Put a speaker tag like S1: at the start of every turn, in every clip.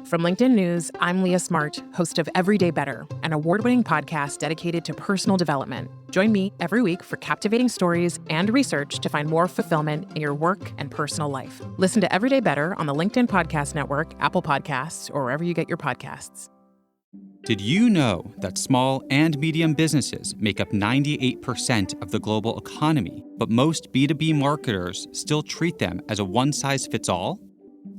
S1: From LinkedIn News, I'm Leah Smart, host of Everyday Better, an award-winning podcast dedicated to personal development. Join me every week for captivating stories and research to find more fulfillment in your work and personal life. Listen to Everyday Better on the LinkedIn Podcast Network, Apple Podcasts, or wherever you get your podcasts.
S2: Did you know that small and medium businesses make up 98% of the global economy, but most B2B marketers still treat them as a one-size-fits-all?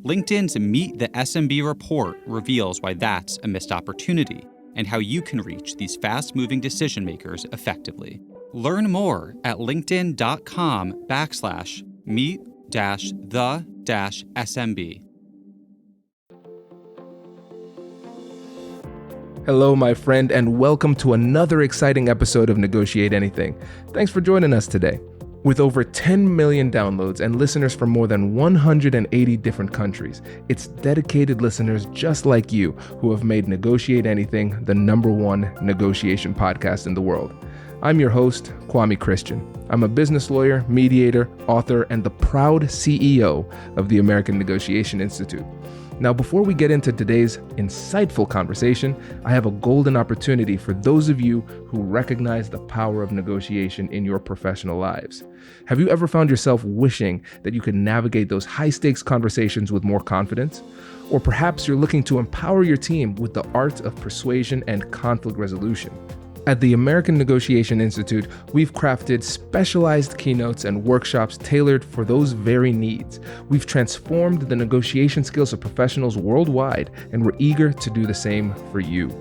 S2: LinkedIn's Meet the SMB report reveals why that's a missed opportunity and how you can reach these fast-moving decision makers effectively. Learn more at linkedin.com/meet-the-SMB.
S3: Hello, my friend, and welcome to another exciting episode of Negotiate Anything. Thanks for joining us today. With over 10 million downloads and listeners from more than 180 different countries, it's dedicated listeners just like you who have made Negotiate Anything the #1 negotiation podcast in the world. I'm your host, Kwame Christian. I'm a business lawyer, mediator, author, and the proud CEO of the American Negotiation Institute. Now, before we get into today's insightful conversation, I have a golden opportunity for those of you who recognize the power of negotiation in your professional lives. Have you ever found yourself wishing that you could navigate those high-stakes conversations with more confidence? Or perhaps you're looking to empower your team with the art of persuasion and conflict resolution. At the American Negotiation Institute, we've crafted specialized keynotes and workshops tailored for those very needs. We've transformed the negotiation skills of professionals worldwide, and we're eager to do the same for you.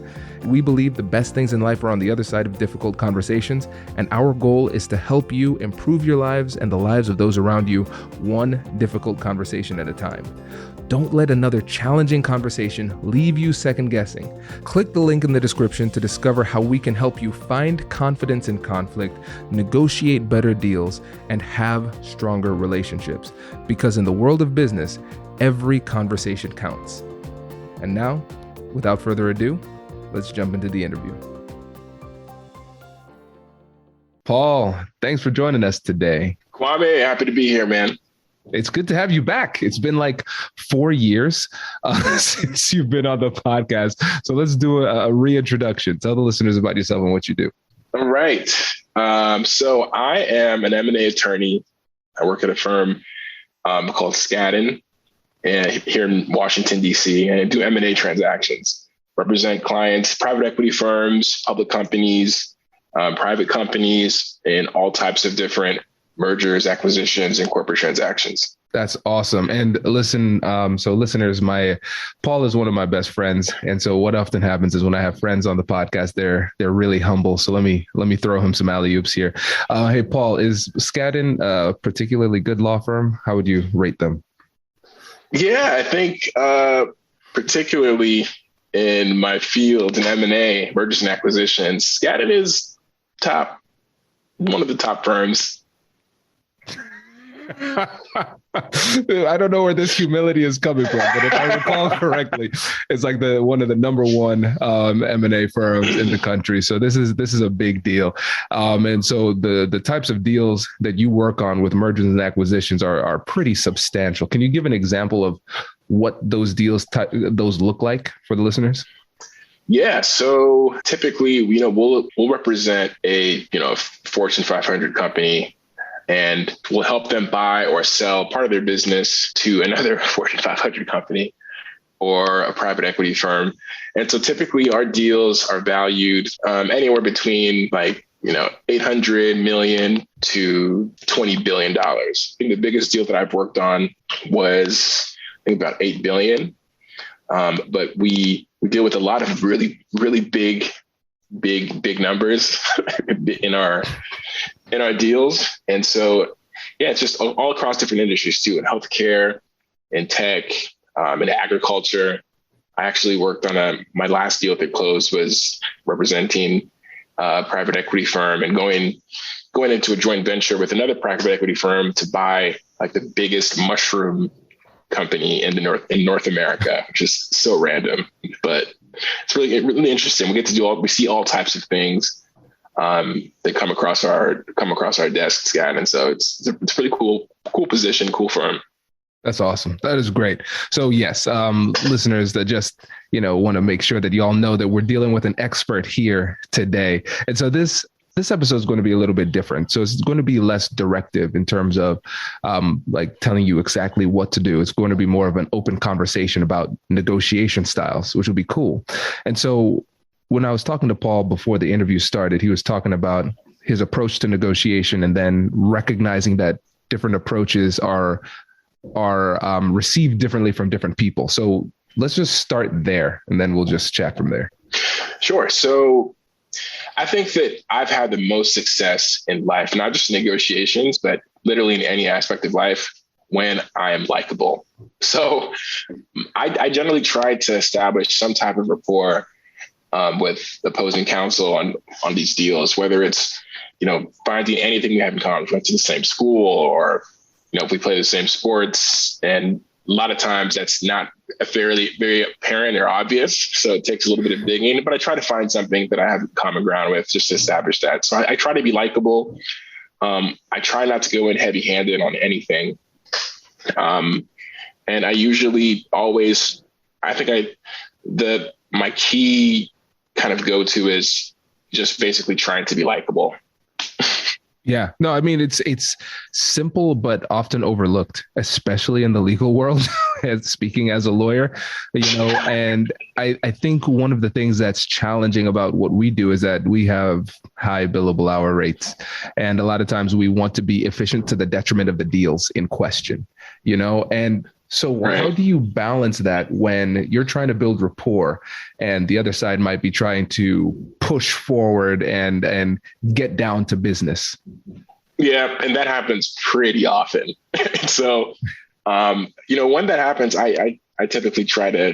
S3: We believe the best things in life are on the other side of difficult conversations, and our goal is to help you improve your lives and the lives of those around you, one difficult conversation at a time. Don't let another challenging conversation leave you second guessing. Click the link in the description to discover how we can help you find confidence in conflict, negotiate better deals, and have stronger relationships. Because in the world of business, every conversation counts. And now, without further ado, let's jump into the interview. Paul, thanks for joining us today.
S4: Kwame, happy to be here, man.
S3: It's good to have you back. It's been like 4 years since you've been on the podcast. So let's do a reintroduction. Tell the listeners about yourself and what you do.
S4: All right. So I am an M&A attorney. I work at a firm called Skadden here in Washington, D.C. and I do M&A transactions, represent clients, private equity firms, public companies, private companies, and all types of different mergers, acquisitions, and corporate transactions.
S3: That's awesome. And listen, so listeners, Paul is one of my best friends. And so what often happens is when I have friends on the podcast, they're really humble. So let me throw him some alley-oops here. Hey, Paul, is Skadden a particularly good law firm? How would you rate them?
S4: Yeah, I think particularly in my field in M&A, mergers and acquisitions, Skadden is one of the top firms.
S3: I don't know where this humility is coming from, but if I recall correctly, it's like one of the #1 M&A firms in the country. So this is a big deal. And so the types of deals that you work on with mergers and acquisitions are pretty substantial. Can you give an example of what those deals those look like for the listeners?
S4: Yeah. So typically, we'll represent a Fortune 500 company, and we'll help them buy or sell part of their business to another Fortune 500 company or a private equity firm. And so typically our deals are valued anywhere between 800 million to $20 billion. I think the biggest deal that I've worked on was about 8 billion. But we deal with a lot of really, really big numbers in our deals. And so, yeah, it's just all across different industries too, in healthcare, in tech, in agriculture. I actually worked on my last deal that closed was representing a private equity firm and going into a joint venture with another private equity firm to buy like the biggest mushroom company in North America, which is so random, but it's really interesting. We get to we see all types of things that come across our desks, Skadden. And so it's a pretty cool position, cool firm.
S3: That's awesome. That is great. So yes, listeners that just, want to make sure that you all know that we're dealing with an expert here today. And so this episode is going to be a little bit different. So it's going to be less directive in terms of like telling you exactly what to do. It's going to be more of an open conversation about negotiation styles, which will be cool. And so when I was talking to Paul before the interview started, he was talking about his approach to negotiation and then recognizing that different approaches are received differently from different people. So let's just start there and then we'll just chat from there.
S4: Sure. So I think that I've had the most success in life, not just negotiations, but literally in any aspect of life when I am likable. So I generally try to establish some type of rapport with opposing counsel on these deals, whether it's, finding anything we have in common, went to the same school or if we play the same sports. And a lot of times that's not very apparent or obvious. So it takes a little bit of digging, but I try to find something that I have common ground with just to establish that. So I try to be likable. I try not to go in heavy handed on anything. And I usually always, my key kind of go-to is just basically trying to be likable.
S3: Yeah, no, I mean, it's simple, but often overlooked, especially in the legal world, speaking as a lawyer, and I think one of the things that's challenging about what we do is that we have high billable hour rates. And a lot of times we want to be efficient to the detriment of the deals in question, and so how do you balance that when you're trying to build rapport and the other side might be trying to push forward and get down to business?
S4: Yeah, and that happens pretty often. So, when that happens, I typically try to,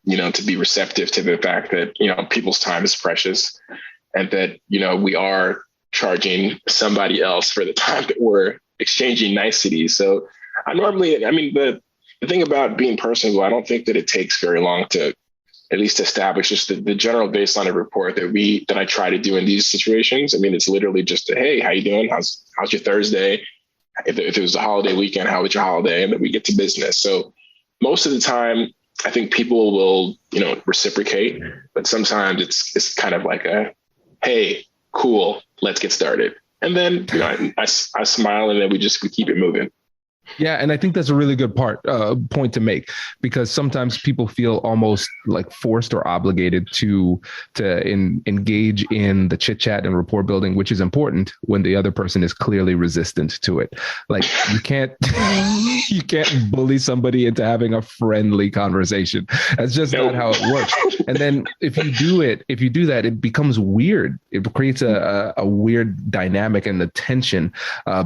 S4: to be receptive to the fact that, people's time is precious and that, we are charging somebody else for the time that we're exchanging niceties. So the thing about being personable, I don't think that it takes very long to at least establish just the general baseline of rapport that I try to do in these situations. I mean, it's literally just hey, how you doing? How's your Thursday? If it was a holiday weekend, how was your holiday? And then we get to business. So most of the time, I think people will, reciprocate, but sometimes it's kind of like hey, cool, let's get started. And then, I smile and then we keep it moving.
S3: Yeah. And I think that's a really good point to make, because sometimes people feel almost like forced or obligated to engage in the chit chat and rapport building, which is important when the other person is clearly resistant to it. Like you can't bully somebody into having a friendly conversation. That's just not how it works. And then if you do that, it becomes weird. It creates a weird dynamic and the tension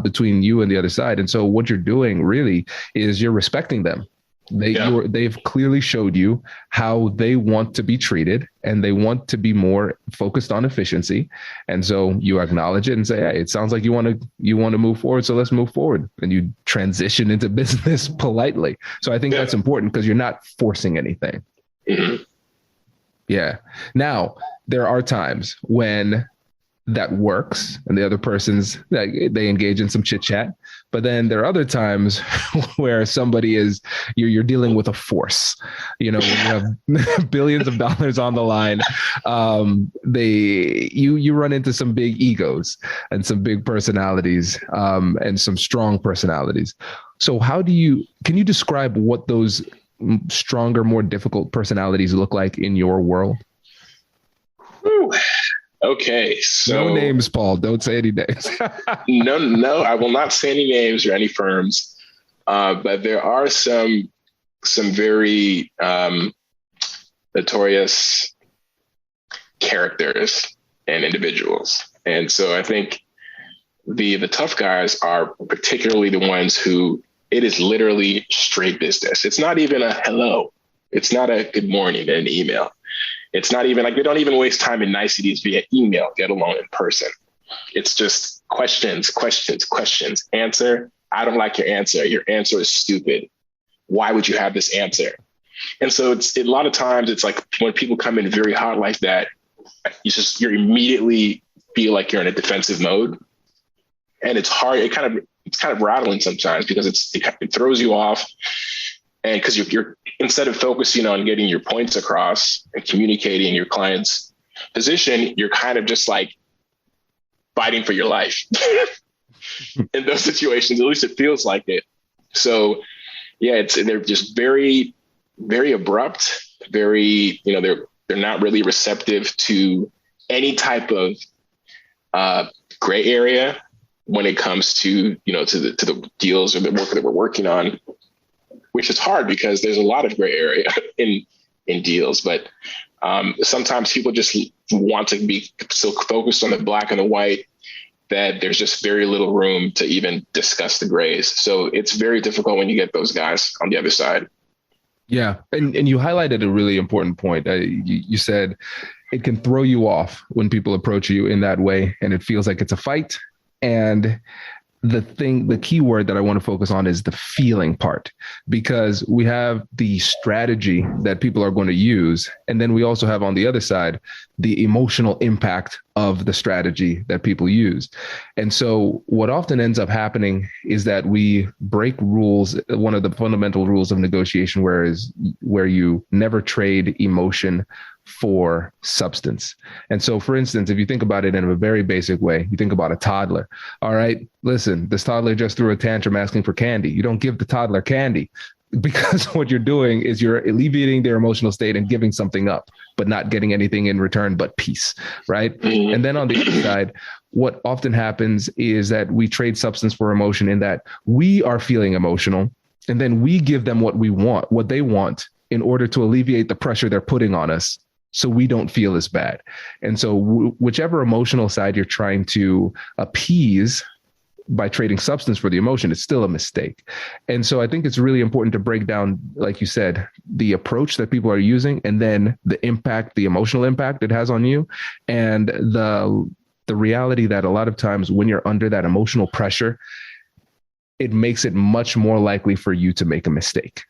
S3: between you and the other side. And so what you're doing really is you're respecting them. They've clearly showed you how they want to be treated and they want to be more focused on efficiency. And so you acknowledge it and say, hey, it sounds like you want to move forward. So let's move forward. And you transition into business politely. So I think that's important because you're not forcing anything.
S4: Mm-hmm.
S3: Yeah. Now, there are times when that works and the other person's they engage in some chit chat, but then there are other times where you're dealing with a force, when you have billions of dollars on the line, you run into some big egos and some big personalities, and some strong personalities. So can you describe what those stronger, more difficult personalities look like in your world?
S4: Ooh. Okay, so
S3: no names, Paul. Don't say any names.
S4: No, I will not say any names or any firms. But there are some very notorious characters and individuals, and so I think the tough guys are particularly the ones who it is literally straight business. It's not even a hello. It's not a good morning in an email. It's not even like they don't even waste time in niceties via email, let alone in person. It's just questions. Answer. I don't like your answer. Your answer is stupid. Why would you have this answer? And so a lot of times it's like when people come in very hot like that, you immediately feel like you're in a defensive mode. And it's hard. It kind of kind of rattling sometimes because it throws you off. And because you're instead of focusing on getting your points across and communicating your client's position, you're kind of just like fighting for your life in those situations. At least it feels like it. So yeah, they're just very, very abrupt, very, they're not really receptive to any type of gray area when it comes to, to the deals or the work that we're working on, which is hard because there's a lot of gray area in deals. But sometimes people just want to be so focused on the black and the white that there's just very little room to even discuss the grays. So it's very difficult when you get those guys on the other side.
S3: Yeah. And you highlighted a really important point. You said it can throw you off when people approach you in that way, and it feels like it's a fight. And the key word that I want to focus on is the feeling part, because we have the strategy that people are going to use. And then we also have on the other side, the emotional impact of the strategy that people use. And so what often ends up happening is that we break rules. One of the fundamental rules of negotiation, where you never trade emotion for substance. And so, for instance, if you think about it in a very basic way, you think about a toddler. All right, listen, this toddler just threw a tantrum asking for candy. You don't give the toddler candy, because what you're doing is you're alleviating their emotional state and giving something up, but not getting anything in return but peace, right? And then on the other side, what often happens is that we trade substance for emotion, in that we are feeling emotional, and then we give them what they want, in order to alleviate the pressure they're putting on us, so we don't feel as bad. And so whichever emotional side you're trying to appease by trading substance for the emotion, it's still a mistake. And so I think it's really important to break down, like you said, the approach that people are using, and then the impact, the emotional impact it has on you, and the reality that a lot of times when you're under that emotional pressure, it makes it much more likely for you to make a mistake.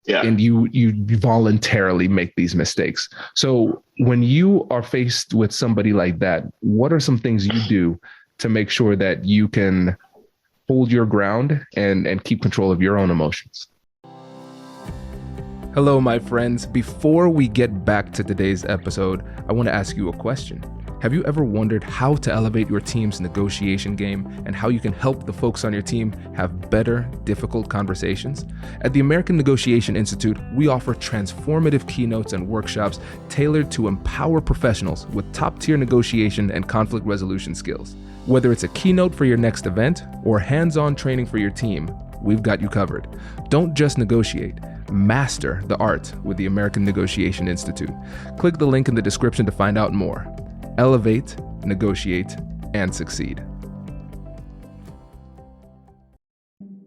S3: Yeah. And you voluntarily make these mistakes. So when you are faced with somebody like that, what are some things you do to make sure that you can hold your ground and keep control of your own emotions? Hello, my friends. Before we get back to today's episode, I want to ask you a question. Have you ever wondered how to elevate your team's negotiation game, and how you can help the folks on your team have better, difficult conversations? At the American Negotiation Institute, we offer transformative keynotes and workshops tailored to empower professionals with top-tier negotiation and conflict resolution skills. Whether it's a keynote for your next event or hands-on training for your team, we've got you covered. Don't just negotiate. Master the art with the American Negotiation Institute. Click the link in the description to find out more. Elevate, negotiate, and succeed.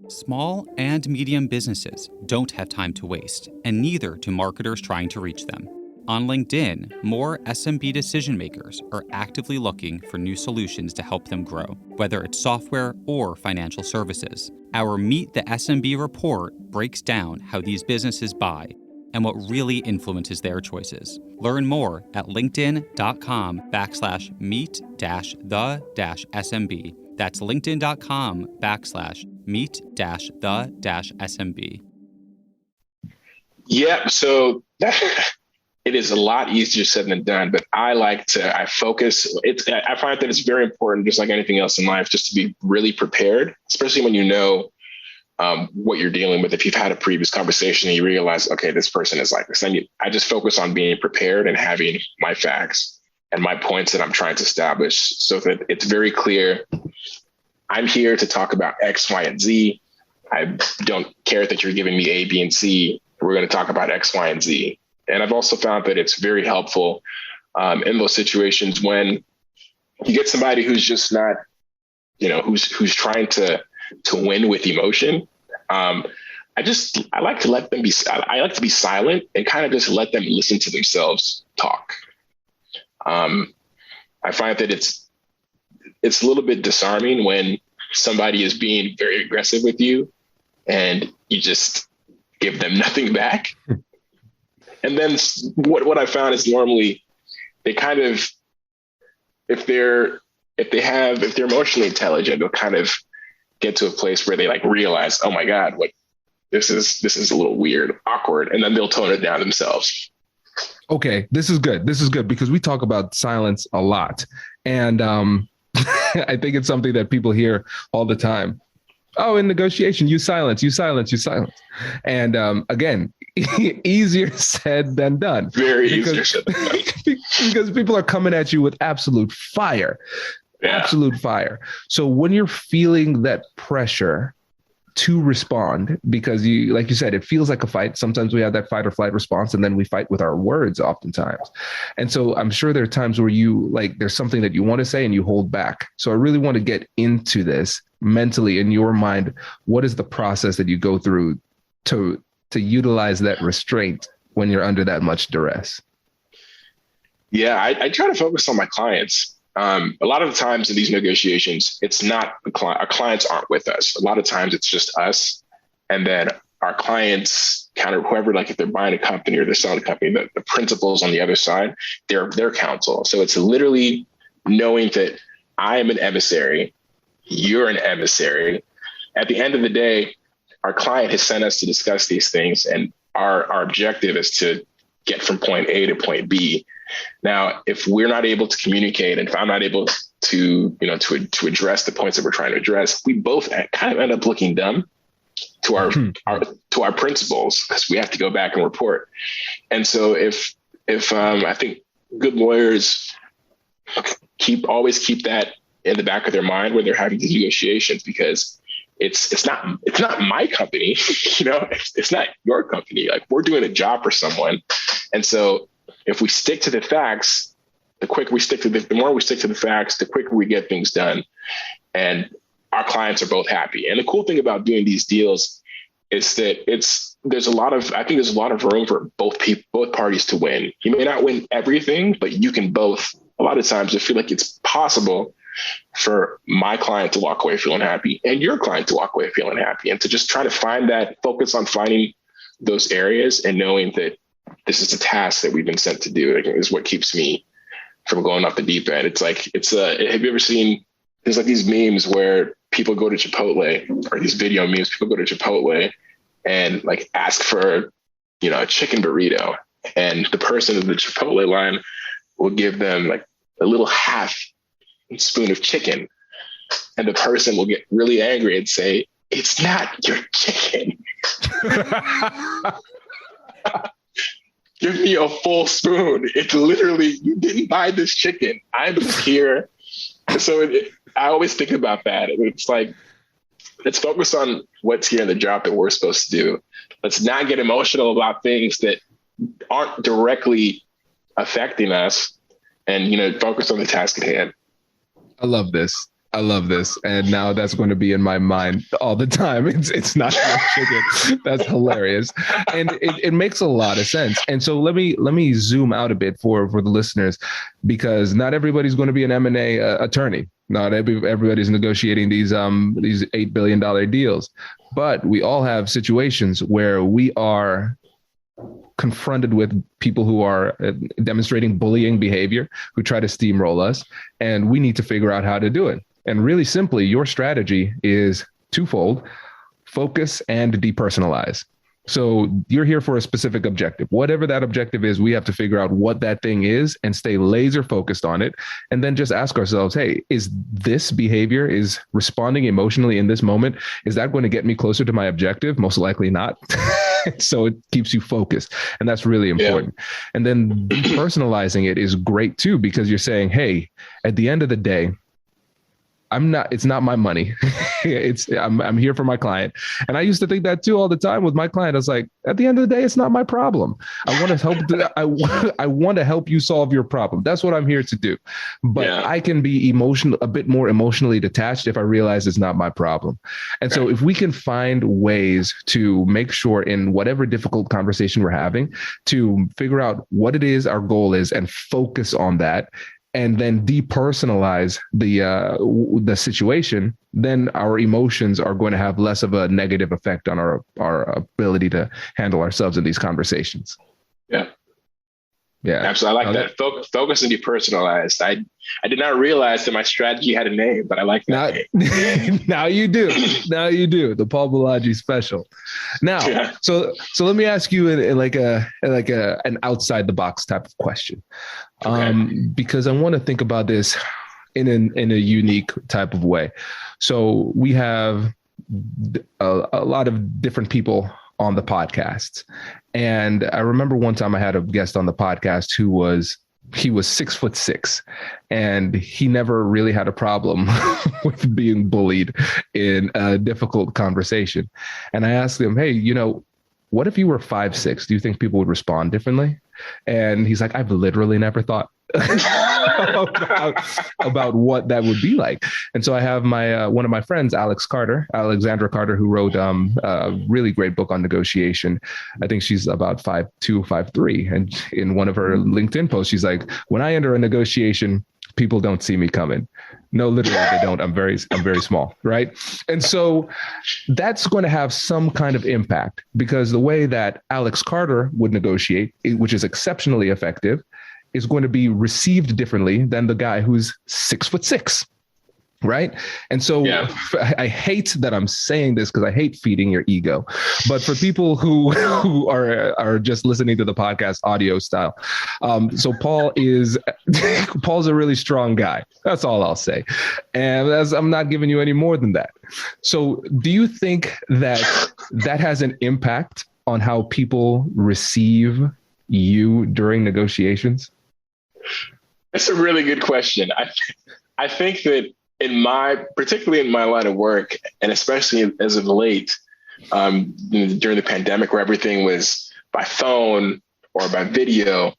S2: Small and medium businesses don't have time to waste, and neither do marketers trying to reach them. On LinkedIn, more SMB decision makers are actively looking for new solutions to help them grow, whether it's software or financial services. Our Meet the SMB report breaks down how these businesses buy and what really influences their choices. Learn more at linkedin.com/meet-the-SMB. That's linkedin.com/meet-the-SMB.
S4: Yeah, so it is a lot easier said than done, but I focus. I find that it's very important, just like anything else in life, just to be really prepared, especially when you know what you're dealing with. If you've had a previous conversation and you realize, okay, this person is like this, then I just focus on being prepared and having my facts and my points that I'm trying to establish, so that it's very clear. I'm here to talk about X, Y, and Z. I don't care that you're giving me A, B, and C. We're going to talk about X, Y, and Z. And I've also found that it's very helpful in those situations when you get somebody who's just not, who's trying to win with emotion. I like to let them be. I like to be silent and kind of just let them listen to themselves talk. I find that it's a little bit disarming when somebody is being very aggressive with you and you just give them nothing back. And then what I found is normally they kind of, if they're emotionally intelligent, they'll kind of get to a place where they like realize, oh my God, what this is a little weird, awkward, and then they'll tone it down themselves.
S3: Okay, this is good. This is good because we talk about silence a lot. And I think it's something that people hear all the time. Oh, in negotiation, you silence. And again, easier said than done.
S4: Very easier said than done.
S3: Because people are coming at you with absolute fire. Yeah. Absolute fire. So when you're feeling that pressure to respond, because you, like you said, it feels like a fight. Sometimes we have that fight or flight response, and then we fight with our words oftentimes. And so I'm sure there are times where you like, there's something that you want to say and you hold back. So I really want to get into this mentally in your mind. What is the process that you go through to utilize that restraint when you're under that much duress?
S4: Yeah, I try to focus on my clients. A lot of the times in these negotiations, it's not our clients aren't with us. A lot of times it's just us. And then our clients, kind of whoever, like if they're buying a company or they're selling a company, the principals on the other side, they're their counsel. So it's literally knowing that I am an emissary, you're an emissary. At the end of the day, our client has sent us to discuss these things. And our objective is to get from point A to point B. Now, if we're not able to communicate, and if I'm not able to, to address the points that we're trying to address, we both kind of end up looking dumb to our principals, because we have to go back and report. And so if I think good lawyers always keep that in the back of their mind when they're having these negotiations, because it's not my company, it's not your company. Like, we're doing a job for someone. And so if we stick to the facts, the more we stick to the facts, the quicker we get things done, and our clients are both happy. And the cool thing about doing these deals is that there's a lot of room for both parties to win. You may not win everything, but you can both. A lot of times I feel like it's possible for my client to walk away feeling happy and your client to walk away feeling happy, and to just try to focus on finding those areas and knowing that this is a task that we've been sent to do, is what keeps me from going off the deep end. Have you ever seen, there's like these memes where people go to Chipotle, or these video memes, people go to Chipotle and like ask for, a chicken burrito, and the person in the Chipotle line will give them like a little half spoon of chicken. And the person will get really angry and say, "It's not your chicken." Give me a full spoon. It's literally, you didn't buy this chicken. I'm just here. So I always think about that. It's like, let's focus on what's here in the job that we're supposed to do. Let's not get emotional about things that aren't directly affecting us, and, focus on the task at hand.
S3: I love this. And now that's going to be in my mind all the time. It's not chicken. That's hilarious. And it makes a lot of sense. And so let me zoom out a bit for the listeners, because not everybody's going to be an M&A attorney. Not everybody's negotiating these $8 billion deals, but we all have situations where we are confronted with people who are demonstrating bullying behavior, who try to steamroll us, and we need to figure out how to do it. And really simply, your strategy is twofold: focus and depersonalize. So you're here for a specific objective. Whatever that objective is, we have to figure out what that thing is and stay laser focused on it. And then just ask ourselves, hey, is this behavior, is responding emotionally in this moment, is that going to get me closer to my objective? Most likely not. So it keeps you focused. And that's really important. Yeah. And then depersonalizing it is great too, because you're saying, hey, at the end of the day, it's not my money. I'm here for my client. And I used to think that too all the time with my client. I was like, at the end of the day, it's not my problem. I want to help. I want to help you solve your problem. That's what I'm here to do. But I can be a bit more emotionally detached if I realize it's not my problem. And so if we can find ways to make sure in whatever difficult conversation we're having to figure out what it is our goal is and focus on that, and then depersonalize the situation, then our emotions are going to have less of a negative effect on our ability to handle ourselves in these conversations.
S4: Yeah.
S3: Yeah.
S4: Absolutely. I like that. Focus and depersonalized. I did not realize that my strategy had a name, but I like that name.
S3: Now you do. Now you do. The Paul Bolaji special. Now,
S4: Yeah.
S3: so let me ask you in like an outside the box type of question, because I want to think about this in a unique type of way. So we have a lot of different people on the podcast. And I remember one time I had a guest on the podcast he was 6'6", and he never really had a problem with being bullied in a difficult conversation. And I asked him, hey, what if you were 5'6"? Do you think people would respond differently? And he's like, I've literally never thought about what that would be like. And so I have my one of my friends, Alexandra Carter, who wrote a really great book on negotiation. I think she's about 5'2", 5'3". And in one of her LinkedIn posts, she's like, when I enter a negotiation, people don't see me coming. No, literally they don't. I'm very small. Right. And so that's going to have some kind of impact, because the way that Alex Carter would negotiate, which is exceptionally effective, is going to be received differently than the guy who's 6'6". Right. And so I hate that I'm saying this, because I hate feeding your ego. But for people who are just listening to the podcast audio style. So Paul's a really strong guy. That's all I'll say. And I'm not giving you any more than that. So do you think that has an impact on how people receive you during negotiations?
S4: That's a really good question. I think that particularly in my line of work, and especially as of late, during the pandemic where everything was by phone or by video,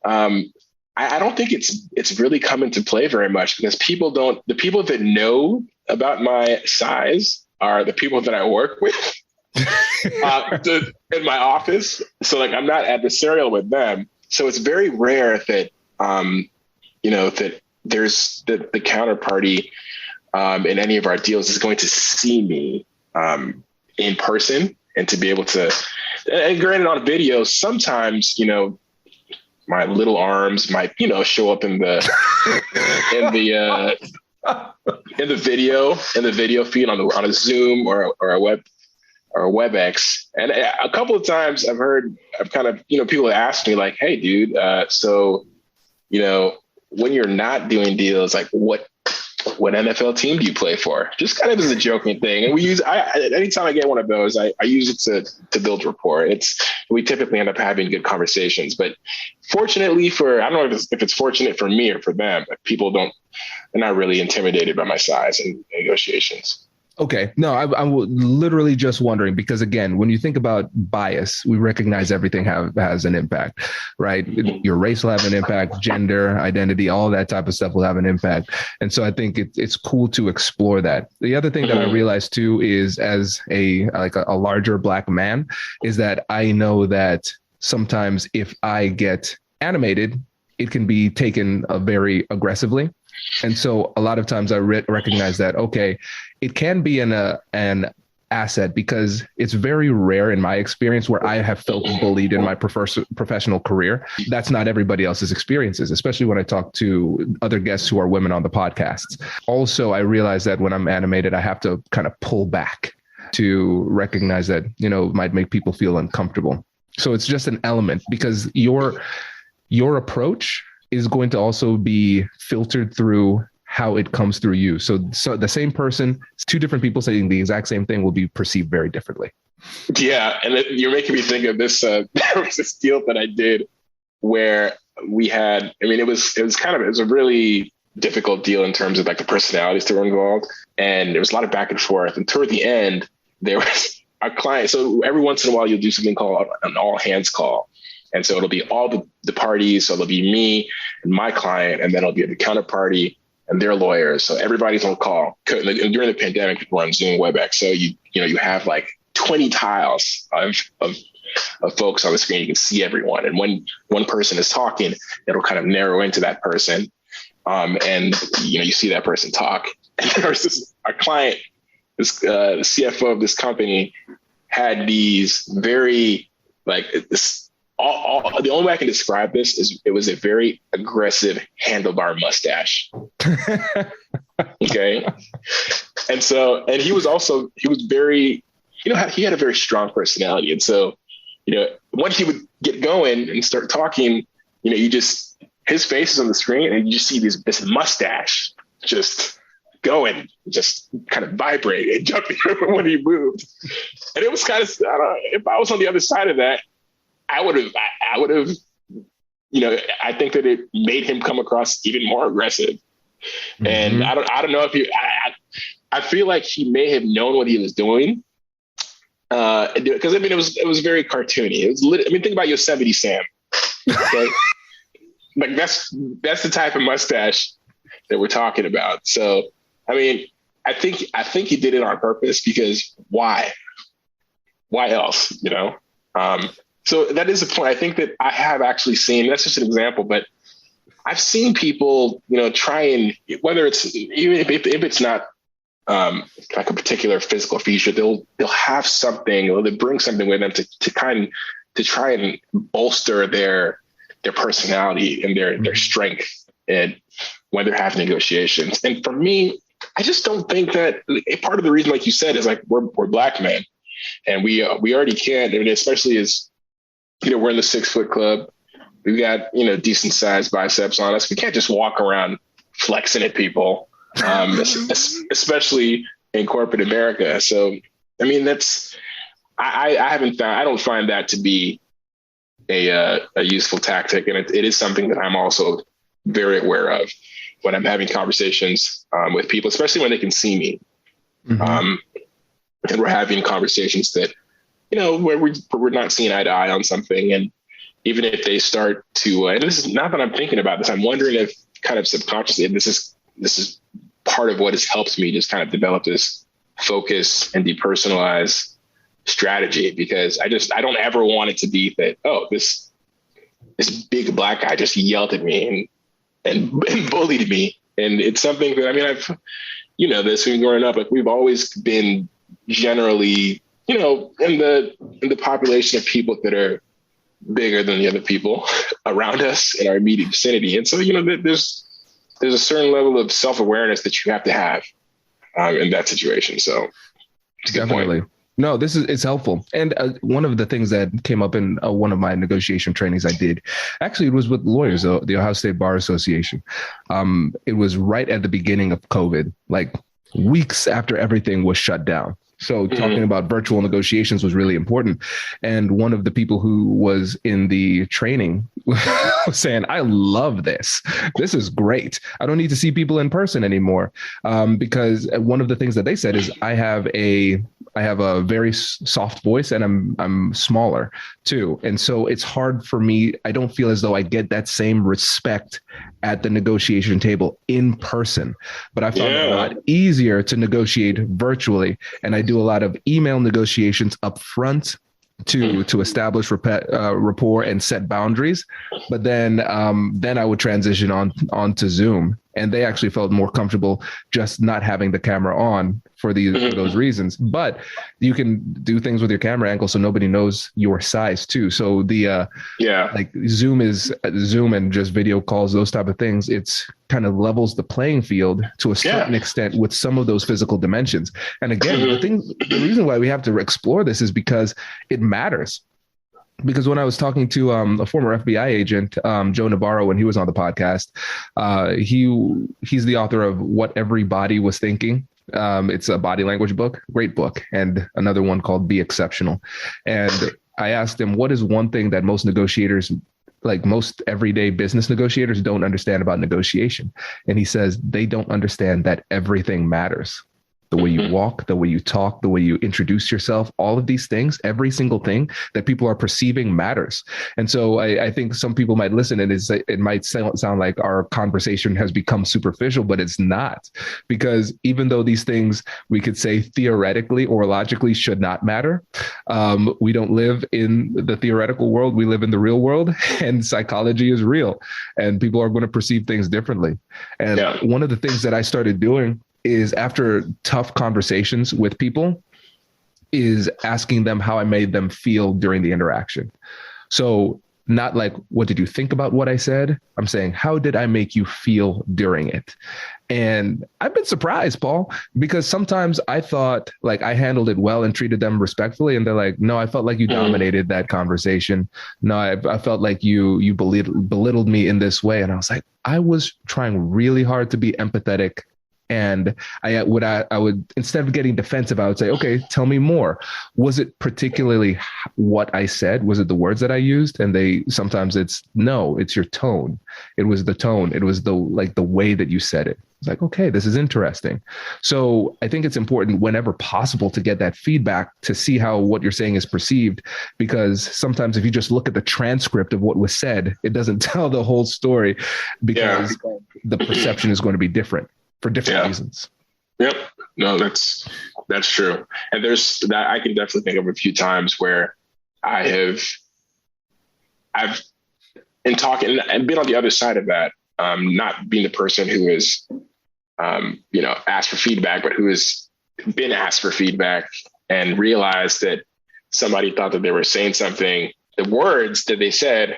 S4: I don't think it's really come into play very much, because the people that know about my size are the people that I work with in my office. So like, I'm not adversarial with them. So it's very rare that, that there's the counterparty in any of our deals is going to see me in person, and to be able to, and granted on video, sometimes, my little arms might, show up in the video feed on a Zoom or a WebEx. And a couple of times I've kind of, people ask me like, hey dude, so, when you're not doing deals, like what NFL team do you play for? Just kind of as a joking thing. And anytime I get one of those, I use it to build rapport. We typically end up having good conversations, but fortunately I don't know if it's fortunate for me or for them, but they're not really intimidated by my size in negotiations.
S3: Okay. No, I'm literally just wondering, because again, when you think about bias, we recognize everything has an impact, right? Your race will have an impact, gender, identity, all that type of stuff will have an impact. And so I think it's cool to explore that. The other thing that I realized too is, as a larger Black man, is that I know that sometimes if I get animated, it can be taken very aggressively. And so a lot of times I recognize that, okay, it can be an asset, because it's very rare in my experience where I have felt bullied in my professional career. That's not everybody else's experiences, especially when I talk to other guests who are women on the podcasts. Also, I realize that when I'm animated, I have to kind of pull back to recognize that, it might make people feel uncomfortable. So it's just an element, because your approach is going to also be filtered through how it comes through you. So the same person, two different people saying the exact same thing will be perceived very differently.
S4: Yeah. And you're making me think of this, there was this deal that I did where we had, it was a really difficult deal in terms of like the personalities that were involved. And there was a lot of back and forth. And toward the end, there was a client. So every once in a while, you'll do something called an all hands call. And so it'll be all the parties. So it'll be me and my client, and then it'll be the counterparty and their lawyers. So everybody's on call. During the pandemic, people are on Zoom, WebEx. So you have like 20 tiles of folks on the screen. You can see everyone. And when one person is talking, it'll kind of narrow into that person. And you see that person talk. And there was our client, the CFO of this company, had these very this the only way I can describe this is it was a very aggressive handlebar mustache. Okay. And he was very, he had a very strong personality. And so, once he would get going and start talking, his face is on the screen and you just see this mustache just going, just kind of vibrating and jumping when he moved. And it was kind of, I don't know, if I was on the other side of that, I would have, I think that it made him come across even more aggressive. Mm-hmm. And I don't know if I feel like he may have known what he was doing. Because it was very cartoony. It was think about Yosemite Sam. Okay? Like that's the type of mustache that we're talking about. So, I think he did it on purpose because why else, So that is a point. I think that I have actually seen, that's just an example, but I've seen people, try and whether it's, even if it's not like a particular physical feature, they'll have something, or they bring something with them to try and bolster their personality and their strength and when they're having negotiations. And for me, I just don't think that part of the reason, like you said, is like we're Black men and we already can't, especially as, we're in the 6 foot club. We've got, decent sized biceps on us. We can't just walk around flexing at people, especially in corporate America. So, I don't find that to be a useful tactic. And it is something that I'm also very aware of when I'm having conversations with people, especially when they can see me. Mm-hmm. And we're having conversations that, where we're not seeing eye to eye on something. And even if they start to, and this is not that I'm thinking about this, I'm wondering if kind of subconsciously, this is part of what has helped me just kind of develop this focus and depersonalize strategy, because I don't ever want it to be that, oh, this big Black guy just yelled at me and bullied me. And it's something that, I've, this when growing up, like we've always been generally, in the population of people that are bigger than the other people around us in our immediate vicinity. And so, there's a certain level of self-awareness that you have to have in that situation. So it's a good
S3: definitely
S4: point.
S3: No, it's helpful. And one of the things that came up in one of my negotiation trainings I did, actually, it was with lawyers, the Ohio State Bar Association. It was right at the beginning of COVID, like weeks after everything was shut down. So talking about virtual negotiations was really important. And one of the people who was in the training was saying, I love this. This is great. I don't need to see people in person anymore. Because one of the things that they said is I have a very soft voice and I'm smaller too. And so it's hard for me. I don't feel as though I get that same respect at the negotiation table in person, but I found it a lot easier to negotiate virtually. And I do a lot of email negotiations up front to establish rapport and set boundaries. But then I would transition on to Zoom, and they actually felt more comfortable just not having the camera on for those reasons. But you can do things with your camera angle so nobody knows your size too. So like Zoom and just video calls, those type of things, it's kind of levels the playing field to a certain extent with some of those physical dimensions. And again, the reason why we have to explore this is because it matters. Because when I was talking to a former FBI agent, Joe Navarro, when he was on the podcast, he's the author of What Every Body Was Thinking. It's a body language book, great book, and another one called Be Exceptional. And I asked him, what is one thing that most negotiators, like most everyday business negotiators, don't understand about negotiation? And he says they don't understand that everything matters. The way you walk, the way you talk, the way you introduce yourself, all of these things, every single thing that people are perceiving matters. And so I think some people might listen and it might sound like our conversation has become superficial, but it's not. Because even though these things we could say theoretically or logically should not matter, we don't live in the theoretical world. We live in the real world, and psychology is real, and people are going to perceive things differently. And one of the things that I started doing is, after tough conversations with people, is asking them how I made them feel during the interaction. So not like, what did you think about what I said? I'm saying, how did I make you feel during it? And I've been surprised, Paul, because sometimes I thought like I handled it well and treated them respectfully. And they're like, no, I felt like you dominated that conversation. No, I felt like you belittled me in this way. And I was like, I was trying really hard to be empathetic. And I would, instead of getting defensive, I would say, okay, tell me more. Was it particularly what I said? Was it the words that I used? And sometimes it's your tone. It was the tone. It was the way that you said it. It's like, okay, this is interesting. So I think it's important whenever possible to get that feedback to see how what you're saying is perceived, because sometimes if you just look at the transcript of what was said, it doesn't tell the whole story because the perception is going to be different. For different reasons.
S4: Yep. No, that's true. And there's that I can definitely think of a few times where I've in talking and been on the other side of that, not being the person who is, asked for feedback, but who has been asked for feedback and realized that somebody thought that they were saying something. The words that they said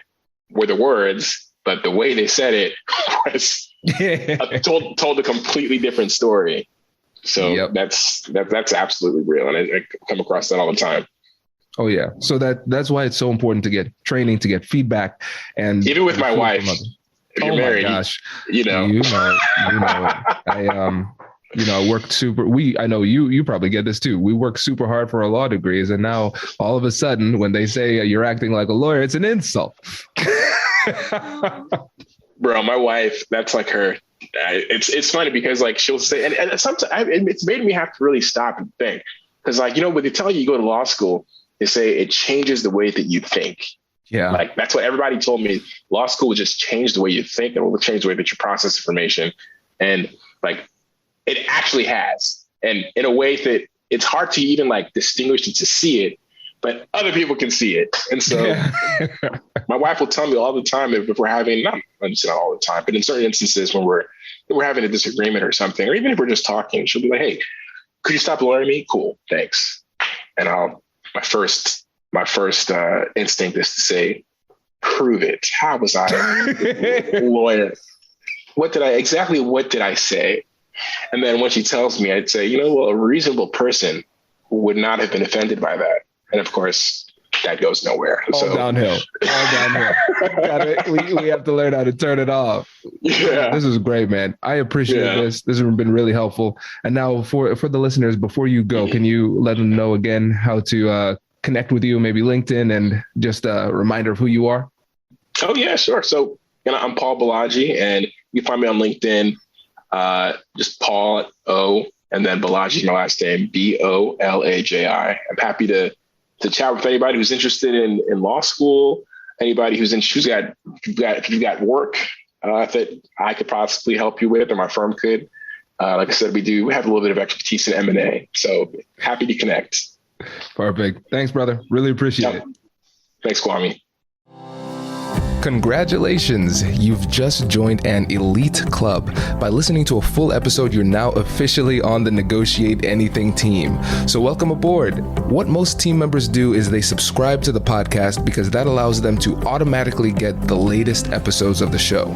S4: were the words, but the way they said it was told a completely different story. So that's absolutely real. And I come across that all the time.
S3: Oh yeah. So that's why it's so important to get training, to get feedback. And
S4: even with my wife, if you're married,
S3: my gosh,
S4: you know it.
S3: I worked I know you probably get this too. We work super hard for our law degrees. And now all of a sudden when they say you're acting like a lawyer, it's an insult.
S4: Bro, my wife, that's like her. It's funny because like she'll say, and sometimes it's made me have to really stop and think, because like, when they tell you go to law school, they say it changes the way that you think. Yeah, like that's what everybody told me. Law school will just change the way you think, and it will change the way that you process information. And like it actually has, and in a way that it's hard to even like distinguish and to see it. But other people can see it. And so my wife will tell me all the time if we're having, not all the time, but in certain instances when we're having a disagreement or something, or even if we're just talking, she'll be like, hey, could you stop lowering me? Cool, thanks. And my first instinct is to say, prove it. How was I a lawyer? What did I say? And then when she tells me, I'd say, a reasonable person would not have been offended by that. And of course, that goes nowhere.
S3: All downhill. We have to learn how to turn it off.
S4: Yeah.
S3: This is great, man. I appreciate this. This has been really helpful. And now for the listeners, before you go, can you let them know again how to connect with you, maybe LinkedIn, and just a reminder of who you are?
S4: Oh, yeah, sure. So I'm Paul Bolaji, and you can find me on LinkedIn, just Paul O, and then Bolaji, my last name, Bolaji. I'm happy to chat with anybody who's interested in law school, anybody who's got work that I could possibly help you with, or my firm could. Like I said, we have a little bit of expertise in M&A, so happy to connect.
S3: Perfect. Thanks, brother. Really appreciate it.
S4: Thanks, Kwame.
S3: Congratulations, you've just joined an elite club. By listening to a full episode, you're now officially on the Negotiate Anything team. So welcome aboard. What most team members do is they subscribe to the podcast because that allows them to automatically get the latest episodes of the show.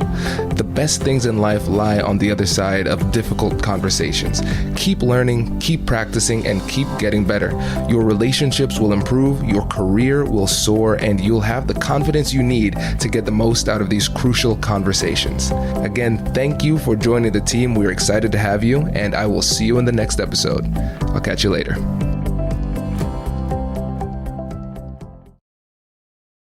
S3: The best things in life lie on the other side of difficult conversations. Keep learning, keep practicing, and keep getting better. Your relationships will improve, your career will soar, and you'll have the confidence you need to get the most out of these crucial conversations. Again, thank you for joining the team. We're excited to have you, and I will see you in the next episode. I'll catch you later.